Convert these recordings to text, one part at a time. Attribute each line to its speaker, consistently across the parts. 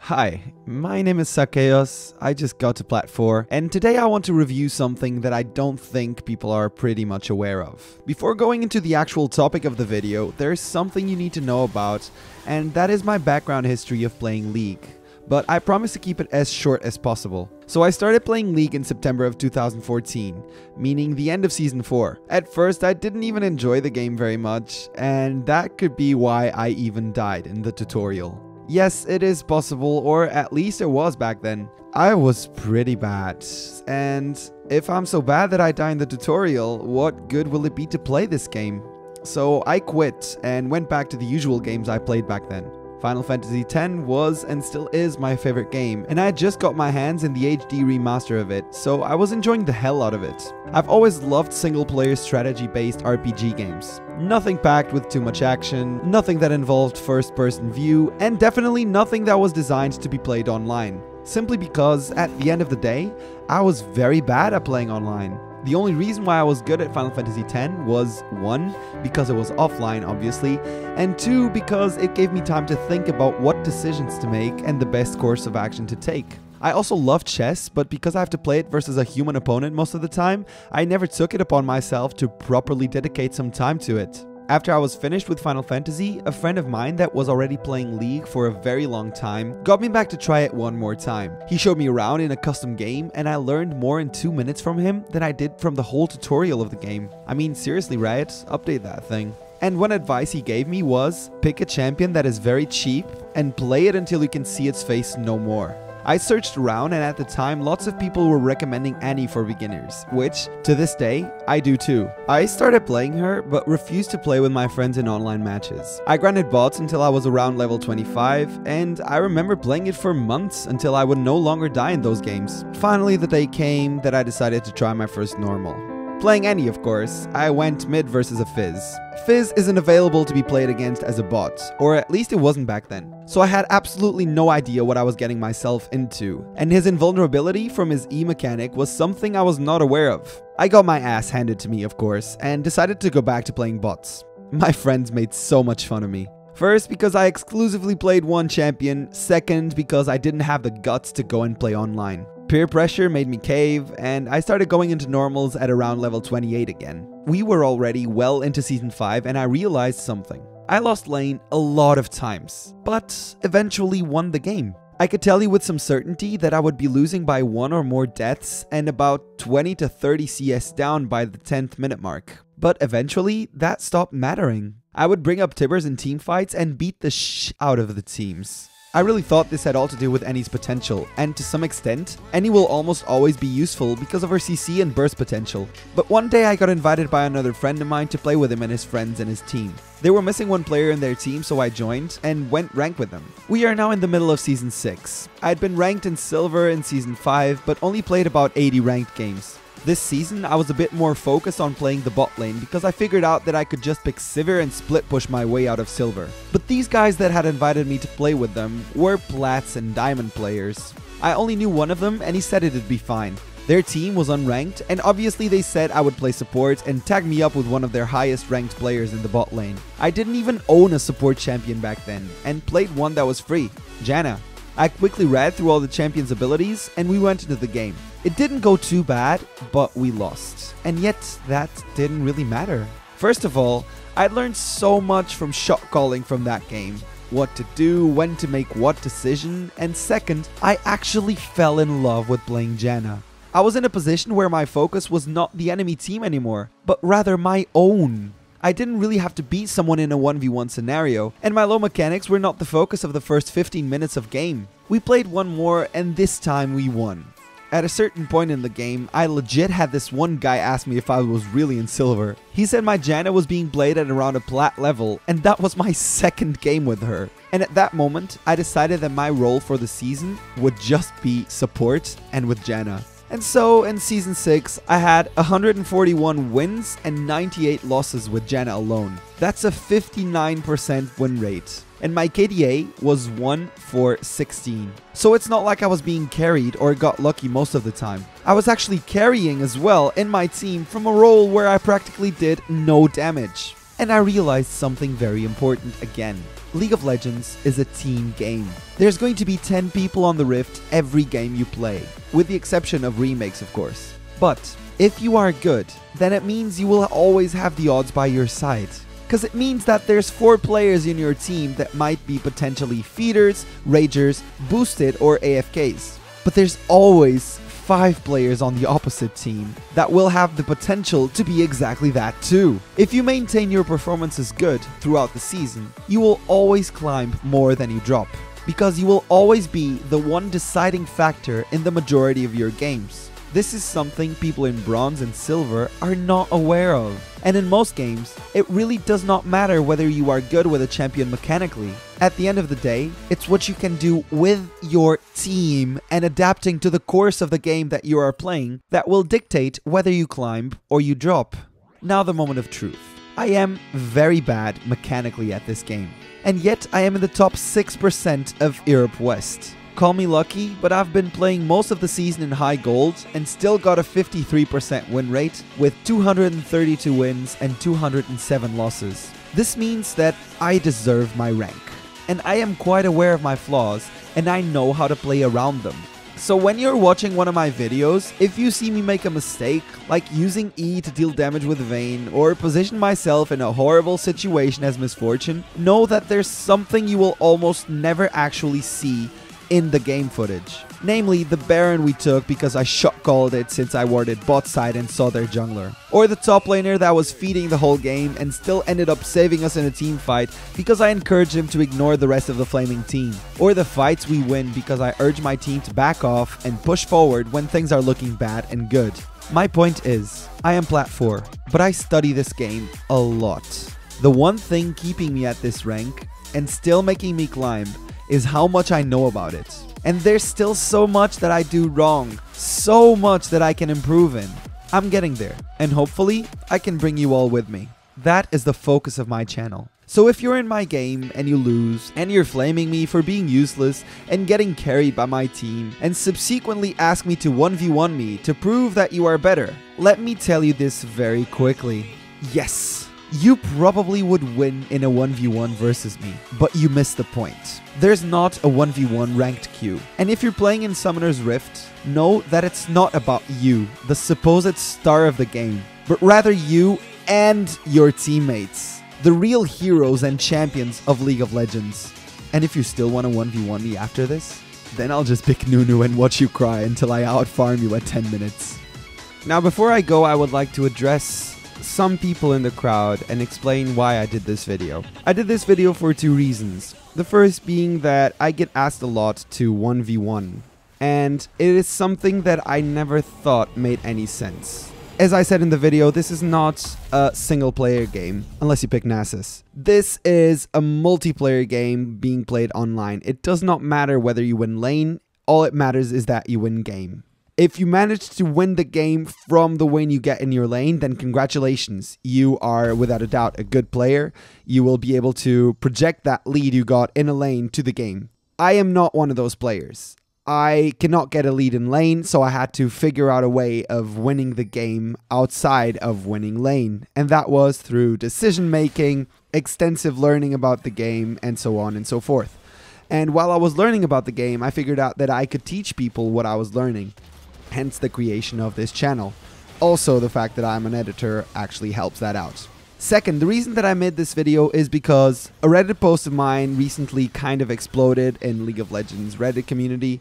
Speaker 1: Hi, my name is Sakeos, I just got to Plat 4, and today I want to review something that I don't think people are pretty much aware of. Before going into the actual topic of the video, there's something you need to know about, and that is my background history of playing League. But I promise to keep it as short as possible. So I started playing League in September of 2014, meaning the end of Season 4. At first I didn't even enjoy the game very much, and that could be why I even died in the tutorial. Yes, it is possible, or at least it was back then. I was pretty bad, and if I'm so bad that I die in the tutorial, what good will it be to play this game? So I quit and went back to the usual games I played back then. Final Fantasy X was and still is my favorite game, and I had just got my hands in the HD remaster of it, so I was enjoying the hell out of it. I've always loved single-player strategy-based RPG games. Nothing packed with too much action, nothing that involved first-person view, and definitely nothing that was designed to be played online. Simply because, at the end of the day, I was very bad at playing online. The only reason why I was good at Final Fantasy X was 1, because it was offline obviously, and 2, because it gave me time to think about what decisions to make and the best course of action to take. I also love chess, but because I have to play it versus a human opponent most of the time, I never took it upon myself to properly dedicate some time to it. After I was finished with Final Fantasy, a friend of mine that was already playing League for a very long time got me back to try it one more time. He showed me around in a custom game, and I learned more in 2 minutes from him than I did from the whole tutorial of the game. I mean, seriously, Riot, update that thing. And one advice he gave me was, pick a champion that is very cheap and play it until you can see its face no more. I searched around, and at the time lots of people were recommending Annie for beginners, which, to this day, I do too. I started playing her, but refused to play with my friends in online matches. I grinded bots until I was around level 25, and I remember playing it for months until I would no longer die in those games. Finally the day came that I decided to try my first normal. Playing Annie, of course, I went mid versus a Fizz. Fizz isn't available to be played against as a bot, or at least it wasn't back then. So I had absolutely no idea what I was getting myself into, and his invulnerability from his E mechanic was something I was not aware of. I got my ass handed to me, of course, and decided to go back to playing bots. My friends made so much fun of me. First, because I exclusively played one champion, second, because I didn't have the guts to go and play online. Peer pressure made me cave, and I started going into normals at around level 28 again. We were already well into Season 5, and I realized something. I lost lane a lot of times, but eventually won the game. I could tell you with some certainty that I would be losing by 1 or more deaths and about 20 to 30 CS down by the 10th minute mark. But eventually, that stopped mattering. I would bring up Tibbers in teamfights and beat the sh out of the teams. I really thought this had all to do with Annie's potential, and to some extent, Annie will almost always be useful because of her CC and burst potential. But one day I got invited by another friend of mine to play with him and his friends and his team. They were missing one player in their team, so I joined and went ranked with them. We are now in the middle of Season 6. I had been ranked in Silver in Season 5, but only played about 80 ranked games. This season, I was a bit more focused on playing the bot lane because I figured out that I could just pick Sivir and split push my way out of Silver. But these guys that had invited me to play with them were Plats and Diamond players. I only knew one of them, and he said it'd be fine. Their team was unranked, and obviously they said I would play support and tag me up with one of their highest ranked players in the bot lane. I didn't even own a support champion back then, and played one that was free, Janna. I quickly read through all the champion's abilities, and we went into the game. It didn't go too bad, but we lost. And yet, that didn't really matter. First of all, I'd learned so much from shot calling from that game. What to do, when to make what decision, and second, I actually fell in love with playing Janna. I was in a position where my focus was not the enemy team anymore, but rather my own. I didn't really have to beat someone in a 1v1 scenario, and my low mechanics were not the focus of the first 15 minutes of game. We played one more, and this time we won. At a certain point in the game, I legit had this one guy ask me if I was really in Silver. He said my Janna was being played at around a Plat level, and that was my second game with her. And at that moment, I decided that my role for the season would just be support and with Janna. And so, in Season 6, I had 141 wins and 98 losses with Janna alone. That's a 59% win rate. And my KDA was 1 for 16. So it's not like I was being carried or got lucky most of the time. I was actually carrying as well in my team from a role where I practically did no damage. and I realized something very important again. League of Legends is a team game. There's going to be 10 people on the Rift every game you play, with the exception of remakes, of course. But if you are good, then it means you will always have the odds by your side. Because it means that there's 4 players in your team that might be potentially feeders, ragers, boosted, or AFKs. But there's always 5 players on the opposite team that will have the potential to be exactly that too. If you maintain your performances good throughout the season, you will always climb more than you drop, because you will always be the one deciding factor in the majority of your games. This is something people in bronze and silver are not aware of. And in most games, it really does not matter whether you are good with a champion mechanically. At the end of the day, it's what you can do with your team and adapting to the course of the game that you are playing that will dictate whether you climb or you drop. Now the moment of truth. I am very bad mechanically at this game, and yet I am in the top 6% of Europe West. Call me lucky, but I've been playing most of the season in high gold and still got a 53% win rate with 232 wins and 207 losses. This means that I deserve my rank, and I am quite aware of my flaws and I know how to play around them. So when you're watching one of my videos, if you see me make a mistake, like using E to deal damage with Vayne, or position myself in a horrible situation as Misfortune, know that there's something you will almost never actually see in the game footage. Namely, the Baron we took because I shot called it since I warded bot side and saw their jungler. Or the top laner that was feeding the whole game and still ended up saving us in a team fight because I encouraged him to ignore the rest of the flaming team. Or the fights we win because I urge my team to back off and push forward when things are looking bad and good. My point is, I am plat 4, but I study this game a lot. The one thing keeping me at this rank and still making me climb is how much I know about it. And there's still so much that I do wrong, so much that I can improve in. I'm getting there, and hopefully I can bring you all with me. That is the focus of my channel. So if you're in my game and you lose, and you're flaming me for being useless and getting carried by my team, and subsequently ask me to 1v1 me to prove that you are better, let me tell you this very quickly. Yes, you probably would win in a 1v1 versus me, but you missed the point. There's not a 1v1 ranked queue. And if you're playing in Summoner's Rift, know that it's not about you, the supposed star of the game, but rather you and your teammates, the real heroes and champions of League of Legends. And if you still want to 1v1 me after this, then I'll just pick Nunu and watch you cry until I outfarm you at 10 minutes. Now before I go, I would like to address some people in the crowd and explain why I did this video. I did this video for 2 reasons. The first being that I get asked a lot to 1v1, and it is something that I never thought made any sense. As I said in the video, this is not a single player game, unless you pick Nasus. This is a multiplayer game being played online. It does not matter whether you win lane, all it matters is that you win game. If you manage to win the game from the win you get in your lane, then congratulations. You are without a doubt a good player. You will be able to project that lead you got in a lane to the game. I am not one of those players. I cannot get a lead in lane, so I had to figure out a way of winning the game outside of winning lane. And that was through decision making, extensive learning about the game, and so on and so forth. And while I was learning about the game, I figured out that I could teach people what I was learning. Hence the creation of this channel. Also, the fact that I'm an editor actually helps that out. Second, the reason that I made this video is because a Reddit post of mine recently kind of exploded in League of Legends Reddit community,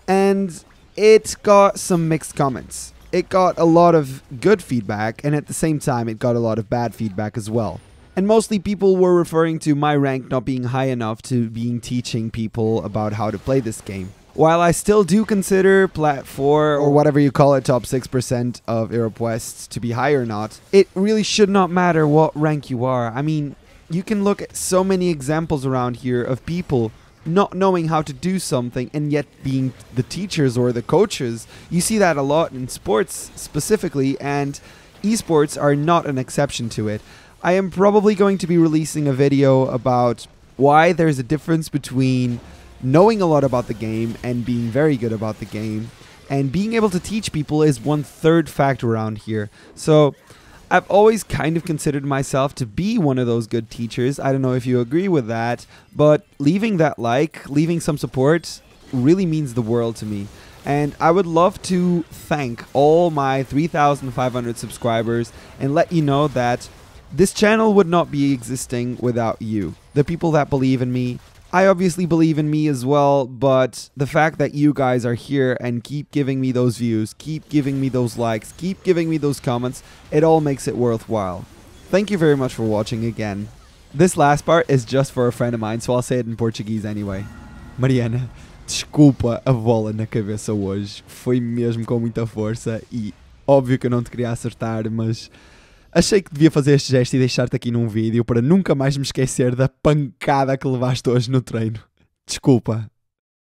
Speaker 1: and it got some mixed comments. It got a lot of good feedback, and at the same time it got a lot of bad feedback as well. And mostly people were referring to my rank not being high enough to being teaching people about how to play this game. While I still do consider Plat 4, or whatever you call it, top 6% of Europe West to be high or not, it really should not matter what rank you are. I mean, you can look at so many examples around here of people not knowing how to do something and yet being the teachers or the coaches. You see that a lot in sports specifically, and esports are not an exception to it. I am probably going to be releasing a video about why there's a difference between knowing a lot about the game and being very good about the game, and being able to teach people is 1/3 factor around here. So I've always kind of considered myself to be one of those good teachers. I don't know if you agree with that, but leaving that like, leaving some support really means the world to me. And I would love to thank all my 3,500 subscribers and let you know that this channel would not be existing without you, the people that believe in me. I obviously believe in me as well, but the fact that you guys are here and keep giving me those views, keep giving me those likes, keep giving me those comments, it all makes it worthwhile. Thank you very much for watching again. This last part is just for a friend of mine, so I'll say it in Portuguese anyway. Mariana, desculpa a bola na cabeça hoje. Foi mesmo com muita força e óbvio que eu não te queria acertar, mas achei que devia fazer este gesto e deixar-te aqui num vídeo para nunca mais me esquecer da pancada que levaste hoje no treino. Desculpa.